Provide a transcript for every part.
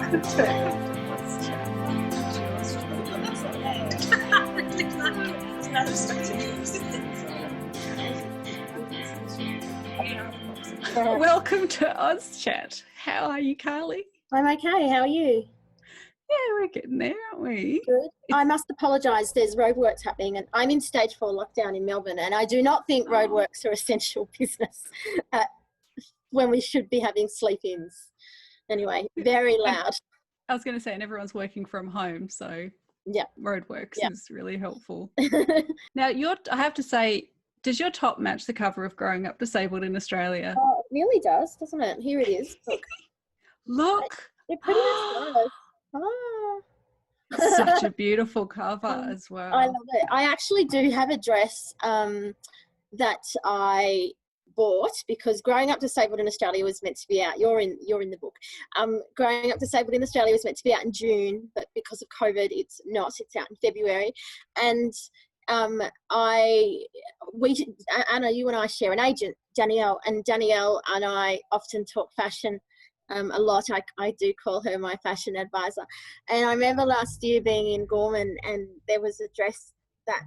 Welcome to Welcome to Oz Chat. How are you, Carly? I'm okay. How are you? Yeah, we're getting there, aren't we? Good. I must apologise. There's roadworks happening, and I'm in stage 4 lockdown in Melbourne, and I do not think roadworks are essential business when we should be having sleep-ins. Anyway, very loud. I was going to say, and everyone's working from home, so yeah, roadworks is really helpful. Now, I have to say, does your top match the cover of Growing Up Disabled in Australia? Oh, it really does, doesn't it? Here it is. Look. They're pretty nice. Oh. Such a beautiful cover as well. I love it. I actually do have a dress that I bought because Growing Up Disabled in Australia was meant to be out. You're in the book. Growing Up Disabled in Australia was meant to be out in June, but because of COVID, it's not. It's out in February, and Anna, you and I share an agent, Danielle, and Danielle and I often talk fashion a lot. I do call her my fashion advisor. And I remember last year being in Gorman, and there was a dress that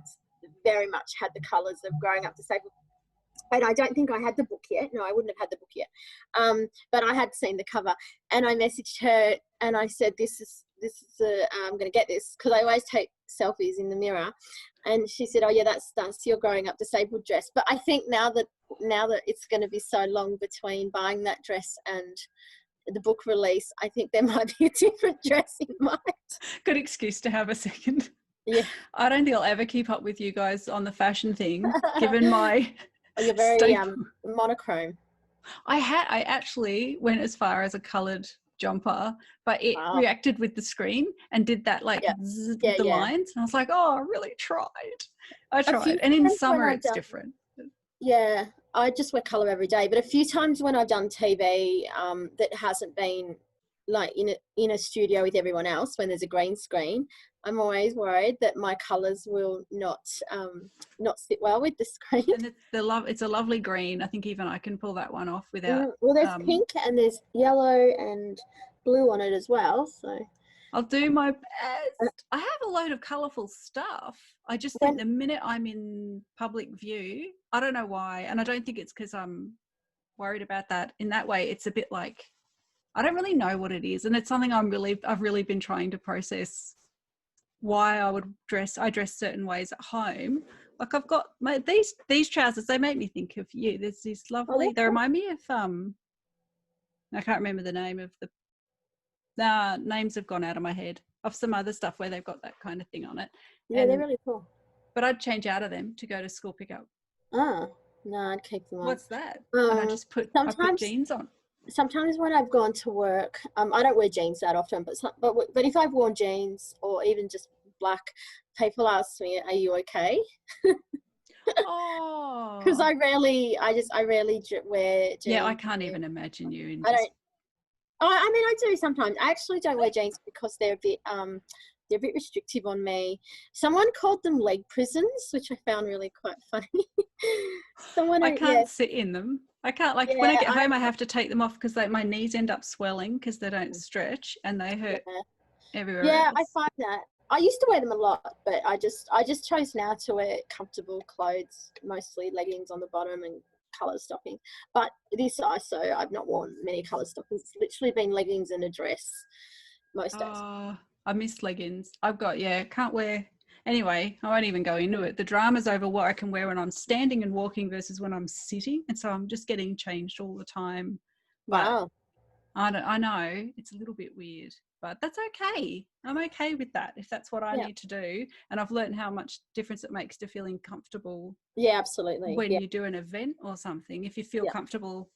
very much had the colours of Growing Up Disabled. And I don't think I had the book yet. No, I wouldn't have had the book yet. But I had seen the cover, and I messaged her and I said, I'm going to get this, because I always take selfies in the mirror. And she said, oh yeah, that's your Growing Up Disabled dress. But I think now that it's going to be so long between buying that dress and the book release, I think there might be a different dress in mind. Good excuse to have a second. Yeah. I don't think I'll ever keep up with you guys on the fashion thing, given my you're very monochrome. I actually went as far as a coloured jumper, but it reacted with the screen and did that with the lines. And I was like, oh, I really tried. I tried. And in summer it's different. Yeah, I just wear colour every day. But a few times when I've done TV that hasn't been like in a studio with everyone else, when there's a green screen, I'm always worried that my colours will not sit well with the screen. And it's a lovely green. I think even I can pull that one off without. Well, there's pink and there's yellow and blue on it as well. So I'll do my best. I have a load of colourful stuff. I just think the minute I'm in public view, I don't know why, and I don't think it's because I'm worried about that. In that way, it's a bit like I don't really know what it is, and it's something I've really been trying to process. Why I dress certain ways at home. Like I've got these trousers. They make me think of you. There's this lovely. They remind me of I can't remember the name of the. Names have gone out of my head, of some other stuff where they've got that kind of thing on it. Yeah, they're really cool. But I'd change out of them to go to school pickup. Oh, no, I'd keep them on. What's that? And I just put jeans on. Sometimes when I've gone to work, I don't wear jeans that often, but if I've worn jeans or even just black, people ask me, are you okay? Oh. Because I rarely wear jeans. Yeah, I can't even imagine you in I mean, I do sometimes. I actually don't wear jeans because they're a bit restrictive on me. Someone called them leg prisons, which I found really quite funny. I can't sit in them. I can't, when I get home, I have to take them off because my knees end up swelling because they don't stretch and they hurt everywhere. Yeah, else. I find that. I used to wear them a lot, but I just chose now to wear comfortable clothes, mostly leggings on the bottom and colour stocking. But this ISO, I've not worn many colour stockings. It's literally been leggings and a dress most days. I miss leggings. Can't wear. Anyway, I won't even go into it. The drama's over what I can wear when I'm standing and walking versus when I'm sitting. And so I'm just getting changed all the time. Wow. But I know it's a little bit weird, but that's okay. I'm okay with that if that's what I need to do. And I've learned how much difference it makes to feeling comfortable. Yeah, absolutely. When you do an event or something, if you feel comfortable.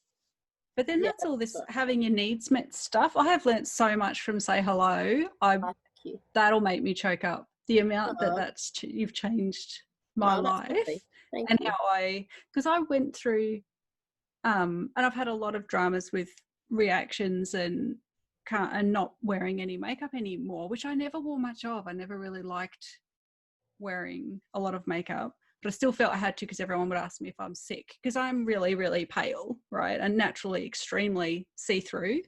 But then that's all this having your needs met stuff. I have learned so much from Say Hello. That'll make me choke up. The amount you've changed my life and how because I went through, and I've had a lot of dramas with reactions and not wearing any makeup anymore, which I never wore much of. I never really liked wearing a lot of makeup, but I still felt I had to because everyone would ask me if I'm sick because I'm really, really pale, right? And naturally extremely see-through.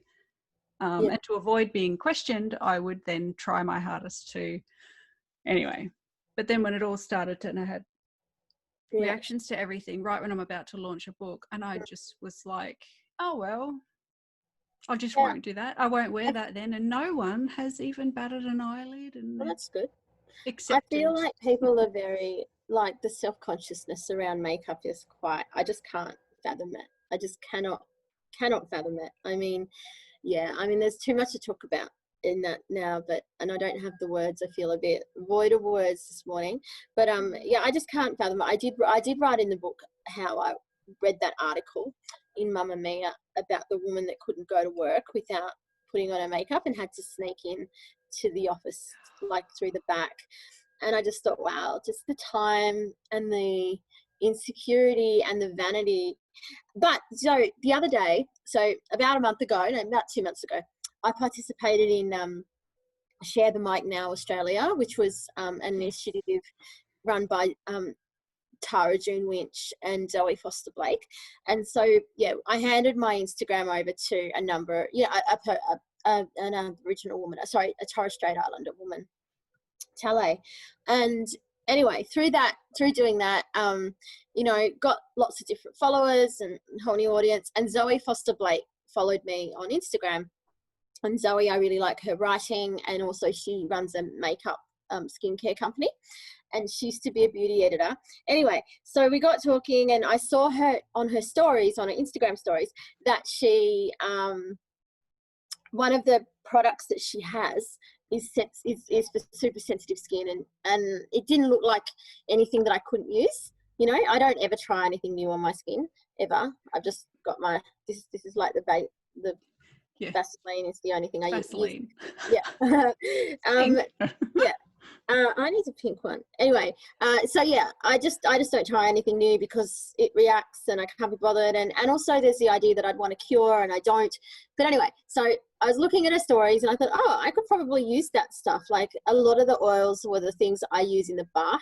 And to avoid being questioned, I would then try my hardest to, anyway. But then when it all started and I had reactions to everything right when I'm about to launch a book, and I just was like, oh, well, I just won't do that. I won't wear that then. And no one has even batted an eyelid. And well, that's good. Accepted. I feel like people are very, like, the self-consciousness around makeup is quite, I just can't fathom it. I just cannot fathom it. I mean, there's too much to talk about in that now, and I don't have the words. I feel a bit void of words this morning, but I just can't fathom it. I did write in the book how I read that article in Mamma Mia about the woman that couldn't go to work without putting on her makeup and had to sneak in to the office, like, through the back. And I just thought, wow, just the time and the insecurity and the vanity. But so the other day, so about 2 months ago, I participated in Share the Mic Now Australia, which was an initiative run by Tara June Winch and Zoe Foster Blake. And so, I handed my Instagram over to a number, an Aboriginal woman, a Torres Strait Islander woman, Tale. And anyway, through doing that, got lots of different followers and a whole new audience. And Zoe Foster Blake followed me on Instagram. And Zoe, I really like her writing, and also she runs a makeup skincare company, and she used to be a beauty editor. Anyway, so we got talking, and I saw her on her stories, on her Instagram stories, that she one of the products that she has is for super sensitive skin, and it didn't look like anything that I couldn't use. I don't ever try anything new on my skin ever. I've just got my this is like the Vaseline is the only thing I use. Yeah. I need a pink one. Anyway, I just don't try anything new because it reacts and I can't be bothered. And also there's the idea that I'd want a cure and I don't. But anyway, so I was looking at her stories and I thought, oh, I could probably use that stuff. Like, a lot of the oils were the things I use in the bath.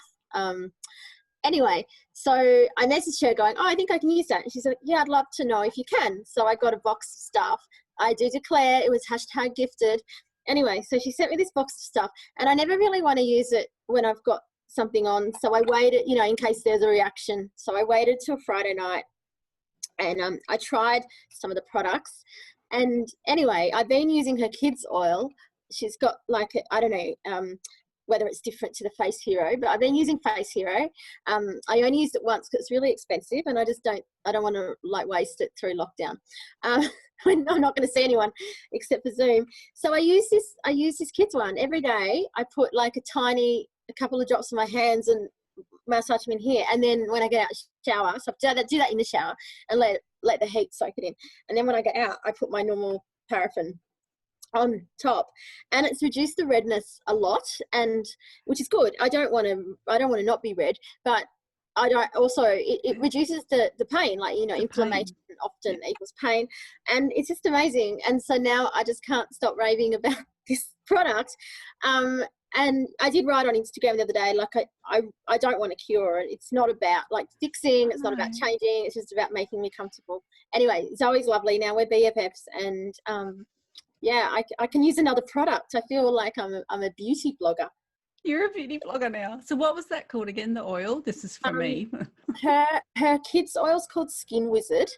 Anyway, so I messaged her going, oh, I think I can use that. And she said, yeah, I'd love to know if you can. So I got a box of stuff. I do declare it was #gifted. Anyway, so she sent me this box of stuff, and I never really want to use it when I've got something on. So I waited, in case there's a reaction. So I waited till Friday night, and I tried some of the products. And anyway, I've been using her kids' oil. She's got like, I don't know whether it's different to the Face Hero, but I've been using Face Hero. I only used it once because it's really expensive, and I don't want to waste it through lockdown. I'm not going to see anyone except for Zoom. So I use this kids one every day. I put like a couple of drops on my hands and massage them in here. And then when I get out of the shower, so I do that in the shower and let the heat soak it in. And then when I get out, I put my normal paraffin on top, and it's reduced the redness a lot, and which is good. I don't want to not be red, but I don't also it reduces the pain, inflammation often equals pain, and it's just amazing. And so now I just can't stop raving about this product. And I did write on Instagram the other day, like, I don't want a cure. It's not about fixing, it's not about changing, it's just about making me comfortable. Anyway, Zoe's lovely. Now we're BFFs, and I can use another product. I feel like I'm a beauty blogger. You're a beauty blogger now. So what was that called again, the oil? This is for me. her kids' oil's called Skin Wizard.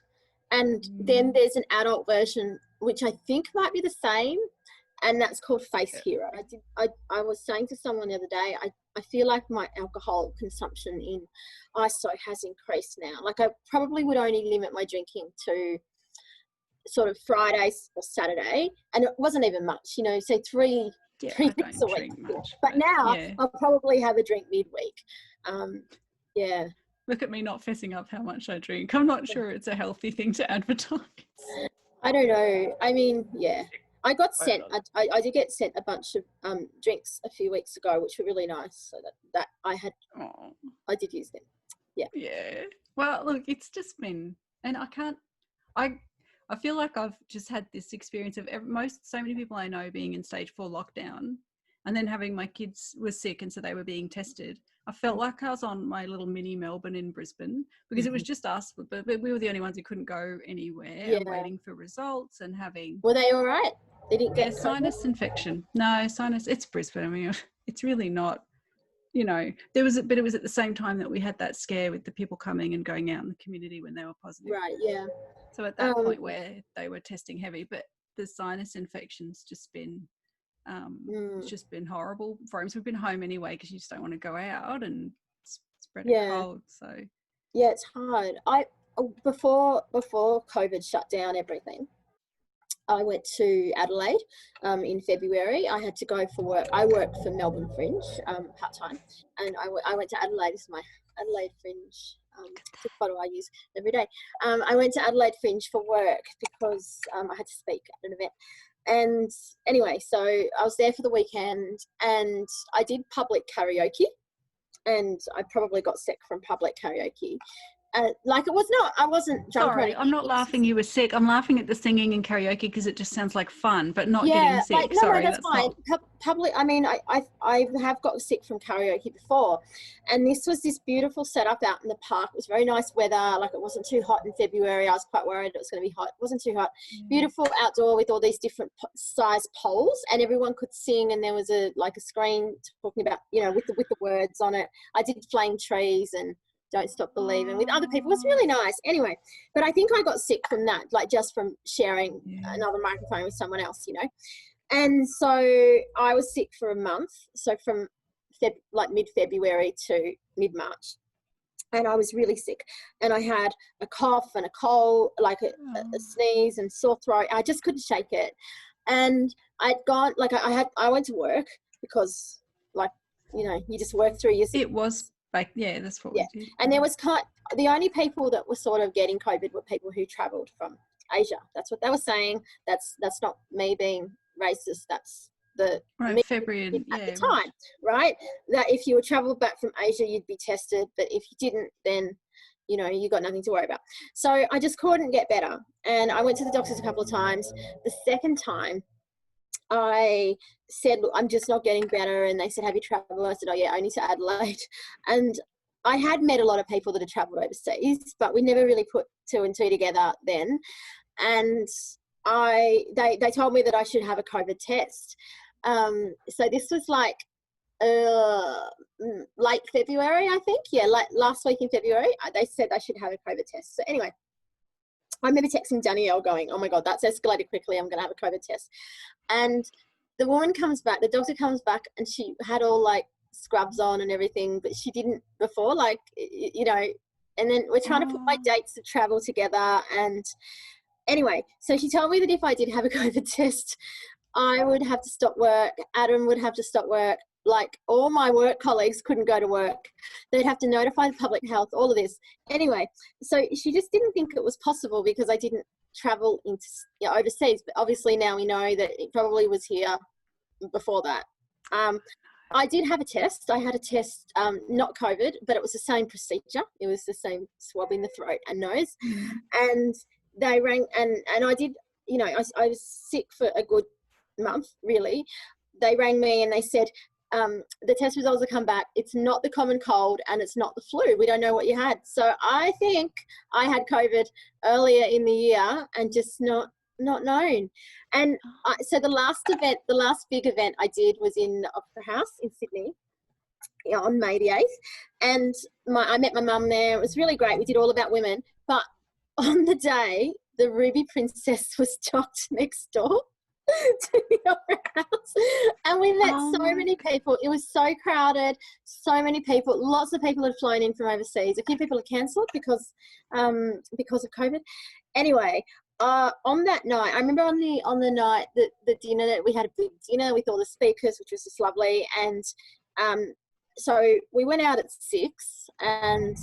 And then there's an adult version, which I think might be the same, and that's called Face Hero. I was saying to someone the other day, I feel like my alcohol consumption in ISO has increased now. Like, I probably would only limit my drinking to sort of Friday or Saturday, and it wasn't even much, so three drinks a week. But now I'll probably have a drink midweek. Look at me not fessing up how much I drink. I'm not sure it's a healthy thing to advertise. I don't know. I mean, I got sent. I did get sent a bunch of drinks a few weeks ago, which were really nice. So that I had. Oh. I did use them. Yeah. Yeah. Well, look, it's just been, and I feel like I've just had this experience of so many people I know being in stage 4 lockdown, and then having my kids were sick, and so they were being tested. I felt like I was on my little mini Melbourne in Brisbane, because it was just us, but we were the only ones who couldn't go anywhere, and waiting for results and having. Were they all right? They didn't get sinus infection. No, sinus. It's Brisbane. I mean, it's really not. You know, but it was at the same time that we had that scare with the people coming and going out in the community when they were positive. Right. Yeah. So at that point where they were testing heavy, but the sinus infection's just been, it's just been horrible for him. So we've been home anyway because you just don't want to go out and spread a cold. So yeah, it's hard. Before COVID shut down everything, I went to Adelaide in February. I had to go for work. I worked for Melbourne Fringe part-time, and I went to Adelaide. This is my Adelaide Fringe photo I use every day. I went to Adelaide Fringe for work because I had to speak at an event. And anyway, so I was there for the weekend, and I did public karaoke, and I probably got sick from public karaoke. Like it was not, I wasn't drunk. Sorry, I'm not laughing you were sick. I'm laughing at the singing and karaoke because it just sounds like fun, but not getting sick. Like, Sorry, that's fine. Public, I mean, I have got sick from karaoke before, and this was this beautiful setup out in the park. It was very nice weather. Like it wasn't too hot in February. I was quite worried it was going to be hot. It wasn't too hot. Beautiful outdoor with all these different size poles, and everyone could sing. And there was a screen talking about, you know, with the words on it. I did Flame Trees and Don't Stop Believing with other people. It was really nice. Anyway, but I think I got sick from that, like just from sharing another microphone with someone else, you know. And so I was sick for a month. So from mid-February to mid-March. And I was really sick. And I had a cough and a cold, like a sneeze and sore throat. I just couldn't shake it. And I'd gone, like I went to work because, like, you know, you just work through your sickness. It was like, that's what we did. And there was the only people that were sort of getting COVID were people who travelled from Asia. That's what they were saying. That's not me being racist. That's the February at the time, right? That if you were travelled back from Asia, you'd be tested, but if you didn't, then you know you got nothing to worry about. So I just couldn't get better, and I went to the doctors a couple of times. The second time, I said, look, I'm just not getting better. And they said, have you travelled? I said, oh yeah, only to Adelaide. And I had met a lot of people that had travelled overseas, but we never really put two and two together then. And they told me that I should have a COVID test. So this was like late February, I think. Yeah, like last week in February, they said I should have a COVID test. So anyway, I remember texting Danielle going, oh my God, that's escalated quickly. I'm going to have a COVID test. And the woman comes back, the doctor comes back, and she had all like scrubs on and everything, but she didn't before, like, you know, and then we're trying to put my dates to travel together. And anyway, so she told me that if I did have a COVID test, I would have to stop work. Adam would have to stop work. Like all my work colleagues couldn't go to work. They'd have to notify the public health, all of this. Anyway, so she just didn't think it was possible because I didn't travel into overseas. But obviously now we know that it probably was here before that. I did have a test. I had a test, not COVID, but it was the same procedure. It was the same swab in the throat and nose. And they rang, and I did, you know, I was sick for a good month, really. They rang me and they said, the test results have come back. It's not the common cold and it's not the flu. We don't know what you had. So I think I had COVID earlier in the year and just not known. And so the last big event I did was in the Opera House in Sydney on May the 8th. And I met my mum there. It was really great. We did all about women. But on the day, the Ruby Princess was docked next door to the Opera House, and we met so many people. It was so crowded, so many people. Lots of people had flown in from overseas. A few people had cancelled because of COVID. Anyway, on that night, I remember on the night the dinner, we had a big dinner with all the speakers, which was just lovely. And so we went out at 6, and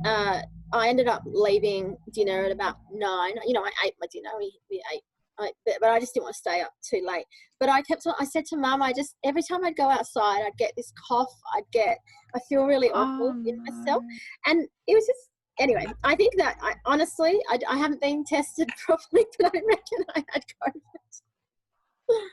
I ended up leaving dinner at about 9. You know, I ate my dinner. We ate. But I just didn't want to stay up too late. But I said to Mum, every time I'd go outside, I'd get this cough. I feel really awful in myself. And it was just, anyway, I think that honestly, I haven't been tested properly, but I reckon I had COVID.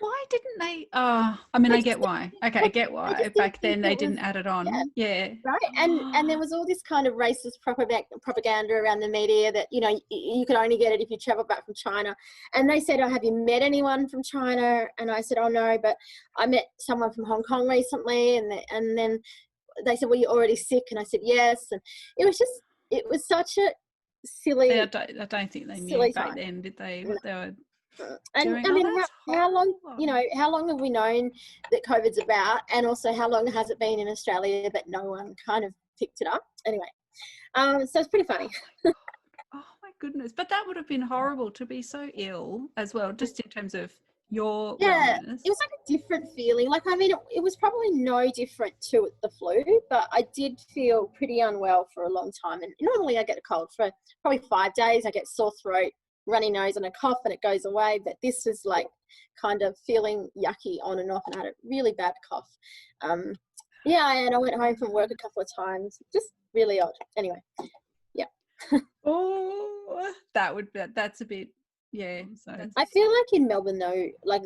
Why didn't they? I mean, I get why. Okay, I get why. Back then they didn't add it on. Yeah. Right. And there was all this kind of racist propaganda around the media that, you know, you could only get it if you travel back from China. And they said, oh, have you met anyone from China? And I said, oh, no, but I met someone from Hong Kong recently. And then they said, were you already sick? And I said, yes. And it was such a silly. I don't think they knew back then, did they? What they were and doing? I mean, how long, you know, how long have we known that COVID's about, and also how long has it been in Australia that no one kind of picked it up? Anyway, so it's pretty funny. Oh my goodness! But that would have been horrible to be so ill as well, just in terms of your wellness. It was like a different feeling. Like, I mean, it was probably no different to the flu, but I did feel pretty unwell for a long time. And normally I get a cold for probably 5 days. I get sore throat, runny nose and a cough, and it goes away. But this was like kind of feeling yucky on and off, and I had a really bad cough. And I went home from work a couple of times. Just really odd. Anyway, yeah. Oh, that's a bit, yeah. So I feel like in Melbourne though, like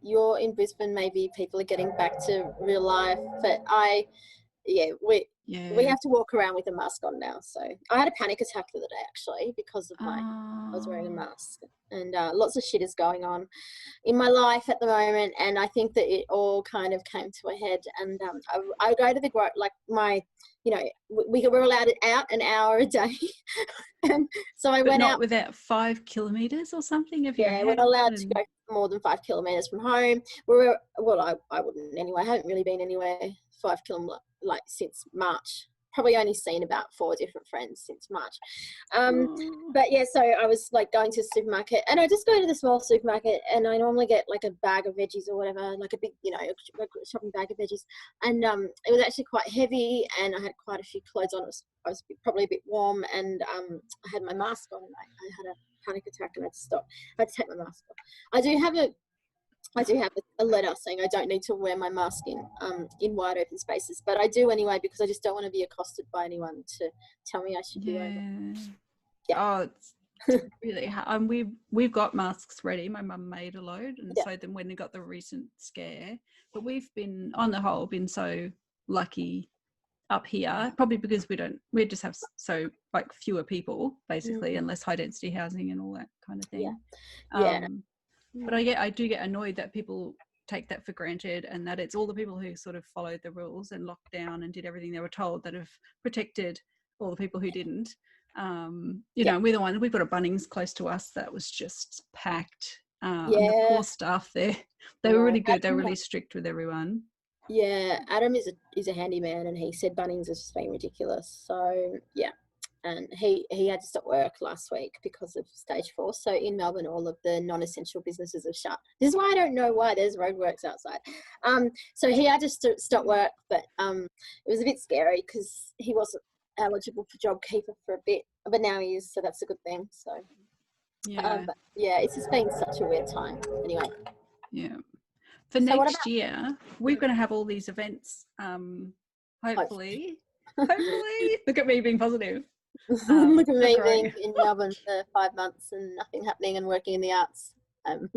you're in Brisbane, maybe people are getting back to real life, but we have to walk around with a mask on now. So I had a panic attack the other day actually because of I was wearing a mask, and lots of shit is going on in my life at the moment, and I think that it all kind of came to a head. And I go to the we were allowed out an hour a day, and so I went out without 5 kilometers or something. We're allowed to go more than 5 kilometers from home. I wouldn't anyway. I haven't really been anywhere 5 kilometers since March. Probably only seen about 4 different friends since March. But yeah, so I was like going to the supermarket, and I just go to the small supermarket, and I normally get like a bag of veggies or whatever, like a big, a shopping bag of veggies. And it was actually quite heavy, and I had quite a few clothes on. I was probably a bit warm, and I had my mask on, and I had a panic attack, and I had to stop. I had to take my mask off. I do have a letter saying I don't need to wear my mask in wide open spaces, but I do anyway because I just don't want to be accosted by anyone to tell me I should be wearing it. Yeah. Oh, it's really hard. We've got masks ready. My mum made a load, and so then when we got the recent scare, but we've been on the whole so lucky up here, probably because we just have so like fewer people basically, and less high density housing and all that kind of thing. But I do get annoyed that people take that for granted, and that it's all the people who sort of followed the rules and locked down and did everything they were told that have protected all the people who didn't. We're the ones, we've got a Bunnings close to us that was just packed. And the poor staff there, they were really good. They were really strict with everyone. Yeah, Adam is a handyman, and he said Bunnings has just been ridiculous. So yeah. And he had to stop work last week because of stage 4. So in Melbourne, all of the non-essential businesses have shut. This is why I don't know why there's roadworks outside. So he had to stop work, but it was a bit scary because he wasn't eligible for JobKeeper for a bit, but now he is, so that's a good thing. So but yeah, it's just been such a weird time. Anyway. Yeah. For next year, we're going to have all these events. Hopefully. Look at me being positive. Look at me being in Melbourne for 5 months and nothing happening and working in the arts. It's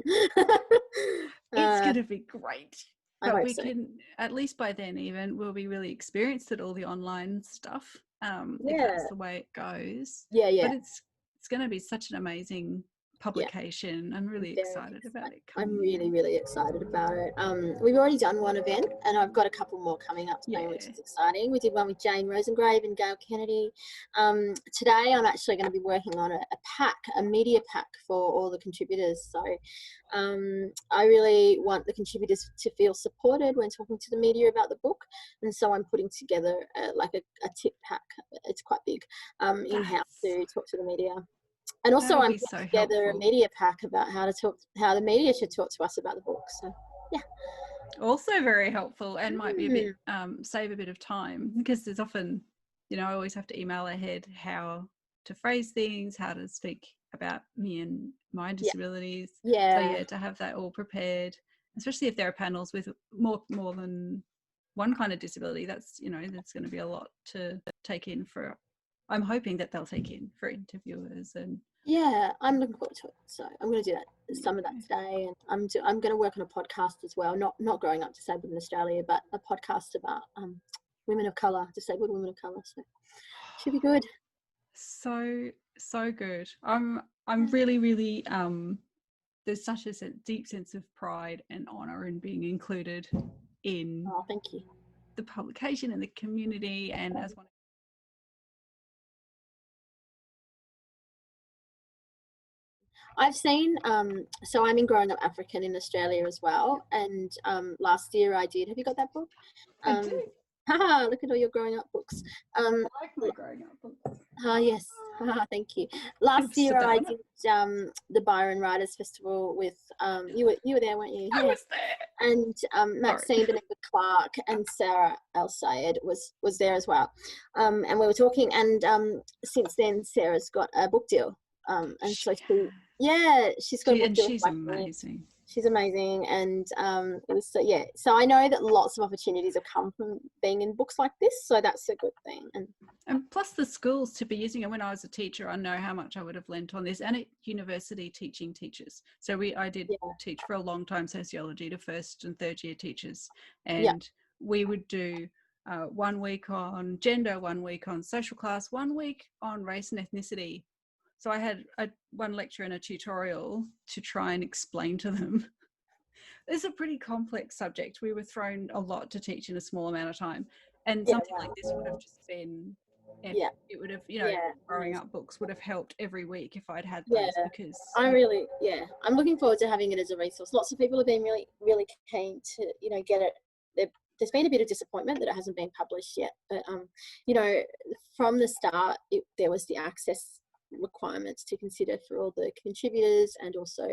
going to be great. But we can, at least by then even, we'll be really experienced at all the online stuff. If that's the way it goes. Yeah. But it's going to be such an amazing publication. I'm really excited about it. I'm really, really excited about it. We've already done one event, and I've got a couple more coming up today, which is exciting. We did one with Jane Rosengrave and Gail Kennedy. Today I'm actually going to be working on a media pack for all the contributors. So I really want the contributors to feel supported when talking to the media about the book, and so I'm putting together a tip pack. It's quite big in how to talk to the media. And also I'm putting together a media pack about how the media should talk to us about the book. So yeah. Also very helpful, and might be a bit save a bit of time, because there's often, I always have to email ahead how to phrase things, how to speak about me and my disabilities. So to have that all prepared, especially if there are panels with more than one kind of disability, that's that's going to be a lot to take in for. I'm hoping that they'll take in for interviewers, and Yeah, I'm looking forward to it. So I'm going to do that some of that today, and I'm going to work on a podcast as well. Not growing up disabled in Australia, but a podcast about women of colour, disabled women of colour. So should be good. So good. I'm really, really there's such a deep sense of pride and honour in being included in thank you. the publication and the community, and as one. I've seen, so I'm in Growing Up African in Australia as well, and last year I did. Have you got that book? I do. Haha, look at all your growing up books. I like my growing up books. Yes, thank you. Last year I did the Byron Writers Festival with you were there, weren't you? I was there. And Maxine Benega Clark and Sarah El Sayed was there as well, and we were talking. And since then, Sarah's got a book deal, and so she's got a book deal. She's amazing. She's amazing, and it was so I know that lots of opportunities have come from being in books like this, so that's a good thing. And plus the schools to be using it. When I was a teacher, I know how much I would have lent on this, and at university teaching teachers. So I did teach for a long time sociology to first and third year teachers, and we would do 1 week on gender, 1 week on social class, 1 week on race and ethnicity. So I had one lecture and a tutorial to try and explain to them. It's a pretty complex subject. We were thrown a lot to teach in a small amount of time. And something like this would have just been, it would have, growing up books would have helped every week if I'd had those, because I'm looking forward to having it as a resource. Lots of people have been really, really keen to, get it. There's been a bit of disappointment that it hasn't been published yet. But, from the start, there was the access requirements to consider for all the contributors and also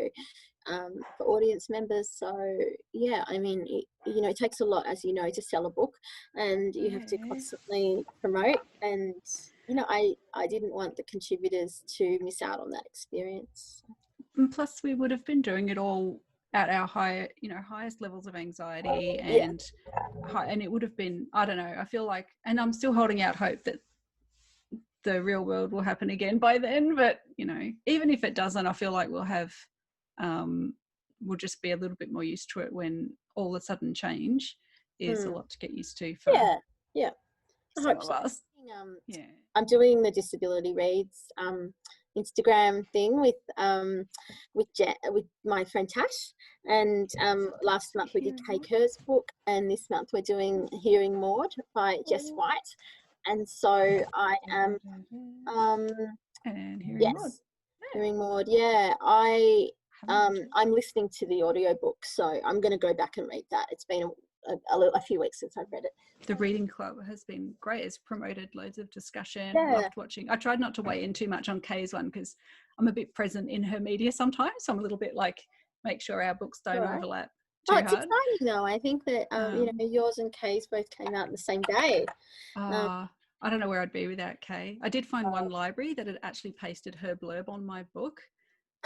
for audience members. So I mean, it takes a lot, as you know, to sell a book, and you have to constantly promote, and I didn't want the contributors to miss out on that experience. And plus we would have been doing it all at our highest levels of anxiety, and it would have been, I don't know, I feel like, and I'm still holding out hope that the real world will happen again by then, but even if it doesn't, I feel like we'll just be a little bit more used to it when all of a sudden change is a lot to get used to for some of us. I'm doing the Disability Reads Instagram thing with my friend Tash, and last month we did Kay Kerr's book, and this month we're doing Hearing Maud by Jess White. And so I am, and Hearing Maud. I'm listening to the audiobook, so I'm going to go back and read that. It's been a few weeks since I've read it. The reading club has been great. It's promoted loads of discussion. Loved watching. I tried not to weigh in too much on Kay's one because I'm a bit present in her media sometimes. So I'm a little bit like, make sure our books don't overlap. It's exciting though. I think that yours and Kay's both came out on the same day. I don't know where I'd be without Kay. I did find one library that had actually pasted her blurb on my book.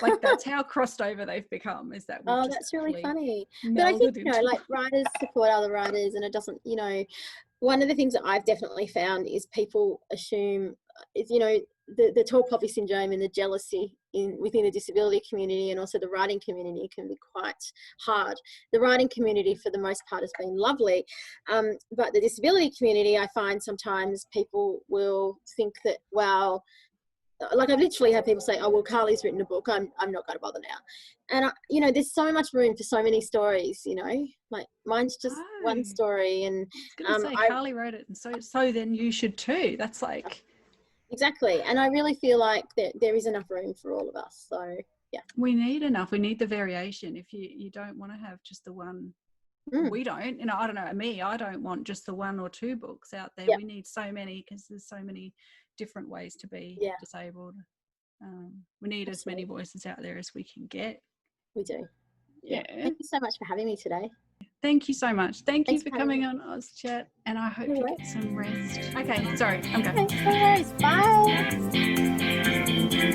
Like, that's how crossed over they've become, is that that's really funny. But I think like writers support other writers, and it doesn't, one of the things that I've definitely found is people assume is, the tall poppy syndrome and the jealousy within the disability community and also the writing community can be quite hard. The writing community for the most part has been lovely, but the disability community, I find sometimes people will think that, well, like I've literally had people say, oh, well, Carly's written a book, I'm not going to bother now. And, there's so much room for so many stories, like mine's just one story. And I was going to say, Carly wrote it, and so then you should too. That's like... Exactly. And I really feel like there is enough room for all of us. So, yeah. We need enough. We need the variation. If you don't want to have just the one, we don't, I don't know, I don't want just the 1 or 2 books out there. We need so many, because there's so many different ways to be disabled. We need as many voices out there as we can get. We do. Yeah. Thank you so much for having me today. Thank you so much. Thanks you for coming on Oz Chat, and I hope you get some rest. Okay, sorry, I'm going. Okay, no worries. Bye.